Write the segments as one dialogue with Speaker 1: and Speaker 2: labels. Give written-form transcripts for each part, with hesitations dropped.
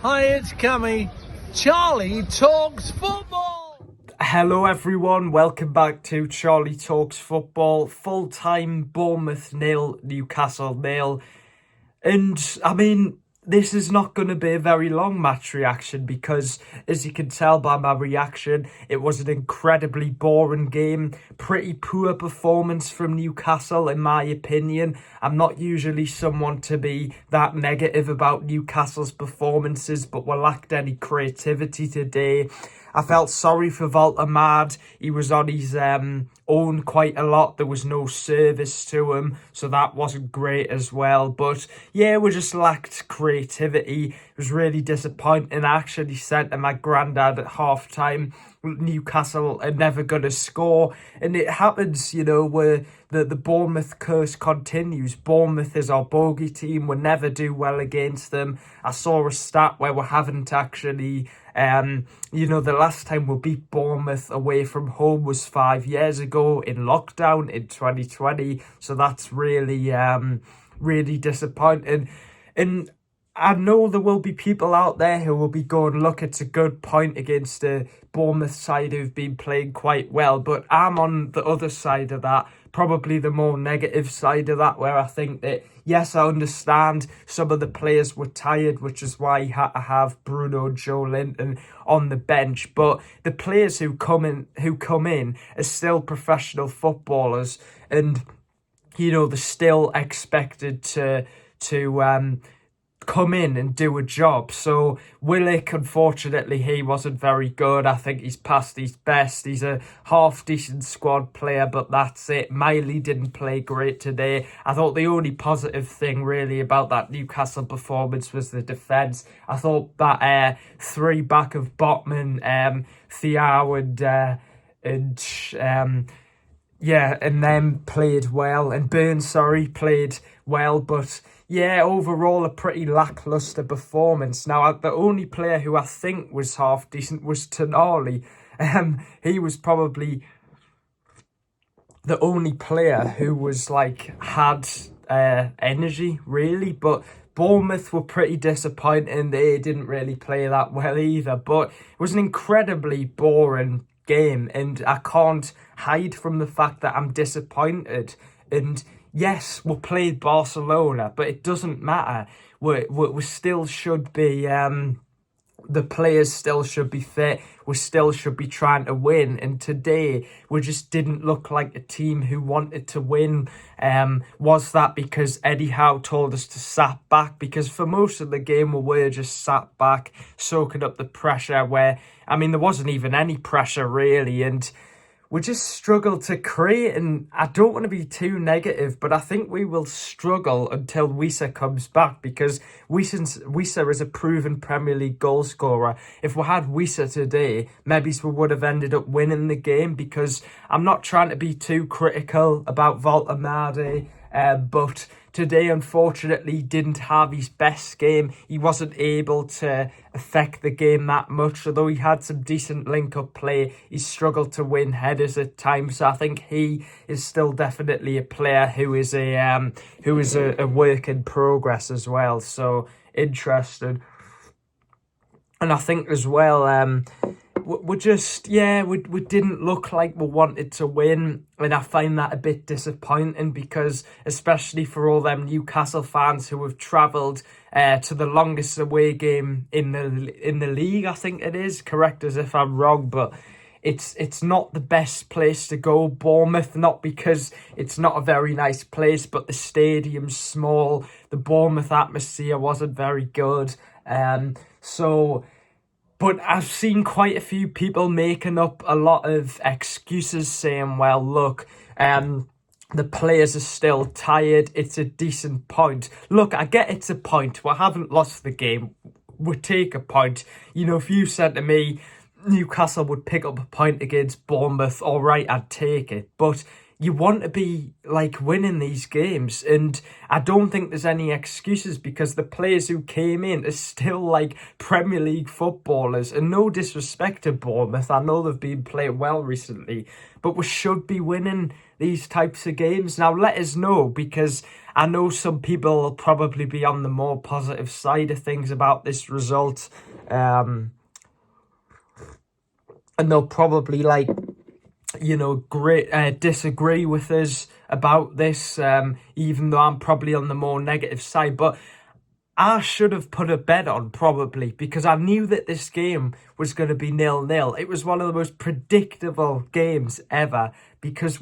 Speaker 1: Hi, it's Cammy. Charlie talks football.
Speaker 2: Hello everyone, welcome back to Charlie Talks Football. Full-time Bournemouth 0, Newcastle 0. And I mean, this is not going to be a very long match reaction because, as you can tell by my reaction, it was an incredibly boring game. Pretty poor performance from Newcastle, in my opinion. I'm not usually someone to be that negative about Newcastle's performances, but we lacked any creativity today. I felt sorry for Voltamad. He was on his own quite a lot. There was no service to him, so that wasn't great as well. But yeah, we just lacked creativity. It was really disappointing. I actually said to my granddad at half-time, Newcastle are never going to score. And it happens, where the Bournemouth curse continues. Bournemouth is our bogey team. We never do well against them. I saw a stat where we haven't actually... the last time we beat Bournemouth away from home was 5 years ago in lockdown in 2020. So that's really, really disappointing. And I know there will be people out there who will be going, look, it's a good point against the Bournemouth side who've been playing quite well. But I'm on the other side of that, probably the more negative side of that, where I think that, yes, I understand some of the players were tired, which is why he had to have Bruno and Joe Linton on the bench. But the players who come in are still professional footballers, and they're still expected to come in and do a job. So Willock, unfortunately, he wasn't very good. I think he's past his best. He's a half-decent squad player, but that's it. Miley didn't play great today. I thought the only positive thing, really, about that Newcastle performance was the defence. I thought that three back of Botman, Thiaw and them played well. And Burns, played well, but... yeah, overall a pretty lacklustre performance. Now, the only player who I think was half decent was Tonali. He was probably the only player who was had energy, really. But Bournemouth were pretty disappointing. They didn't really play that well either. But it was an incredibly boring game, and I can't hide from the fact that I'm disappointed. And yes, we played Barcelona, but it doesn't matter. We still should be... the players still should be fit. We still should be trying to win. And today, we just didn't look like a team who wanted to win. Was that because Eddie Howe told us to sat back? Because for most of the game, we were just sat back, soaking up the pressure where... there wasn't even any pressure, really. And... we just struggle to create, and I don't want to be too negative, but I think we will struggle until Wissa comes back, because Wissa is a proven Premier League goal scorer. If we had Wissa today, maybe we would have ended up winning the game, because I'm not trying to be too critical about Voltamade, but today, unfortunately, didn't have his best game. He wasn't able to affect the game that much. Although he had some decent link-up play, he struggled to win headers at times. So I think he is still definitely a player who is a work in progress as well. So interesting. And I think as well, we didn't look like we wanted to win, and I find that a bit disappointing, because especially for all them Newcastle fans who have travelled to the longest away game in the league, I think it is. Correct us if I'm wrong, but it's not the best place to go, Bournemouth, not because it's not a very nice place, but the stadium's small, the Bournemouth atmosphere wasn't very good, But I've seen quite a few people making up a lot of excuses, saying, well, look, the players are still tired. It's a decent point. Look, I get it's a point. We haven't lost the game. We take a point. If you said to me, Newcastle would pick up a point against Bournemouth, all right, I'd take it. But you want to be winning these games, and I don't think there's any excuses, because the players who came in are still Premier League footballers. And no disrespect to Bournemouth, I know they've been playing well recently, but we should be winning these types of games. Now let us know, because I know some people will probably be on the more positive side of things about this result. And they'll probably, like, you know, disagree with us about this, even though I'm probably on the more negative side. But I should have put a bet on, probably, because I knew that this game was going to be 0-0. It was one of the most predictable games ever, because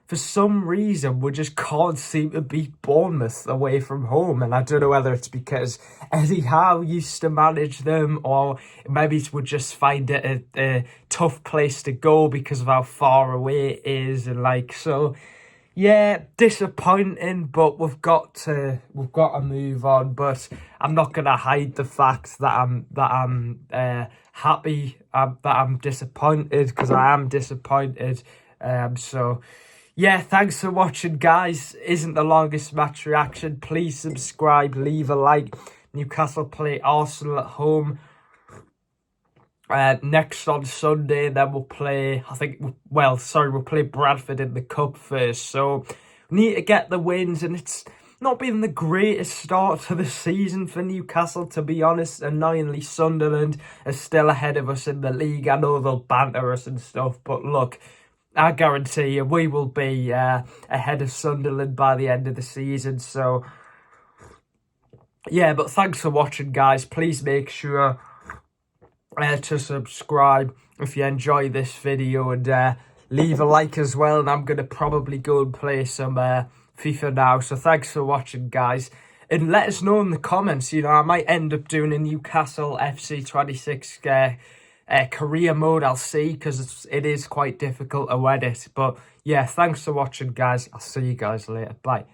Speaker 2: for some reason, we just can't seem to beat Bournemouth away from home. And I don't know whether it's because Eddie Howe used to manage them, or maybe we just find it a tough place to go because of how far away it is. And, like, so... yeah, disappointing, but we've got to move on. But I'm not gonna hide the fact that I'm happy, that I'm disappointed, because I am disappointed. So yeah, thanks for watching, guys. Isn't the longest match reaction. Please subscribe, leave a like. Newcastle play Arsenal at home next on Sunday. Then we'll play, we'll play Bradford in the Cup first. So we need to get the wins, and it's not been the greatest start to the season for Newcastle, to be honest. Annoyingly, Sunderland are still ahead of us in the league. I know they'll banter us and stuff, but look, I guarantee you we will be ahead of Sunderland by the end of the season. So yeah, but thanks for watching, guys. Please make sure to subscribe if you enjoy this video, and leave a like as well. And I'm going to probably go and play some FIFA now. So thanks for watching, guys. And let us know in the comments, you know, I might end up doing a Newcastle FC 26 career mode. I'll see, because it is quite difficult to edit. But yeah, thanks for watching, guys. I'll see you guys later. Bye.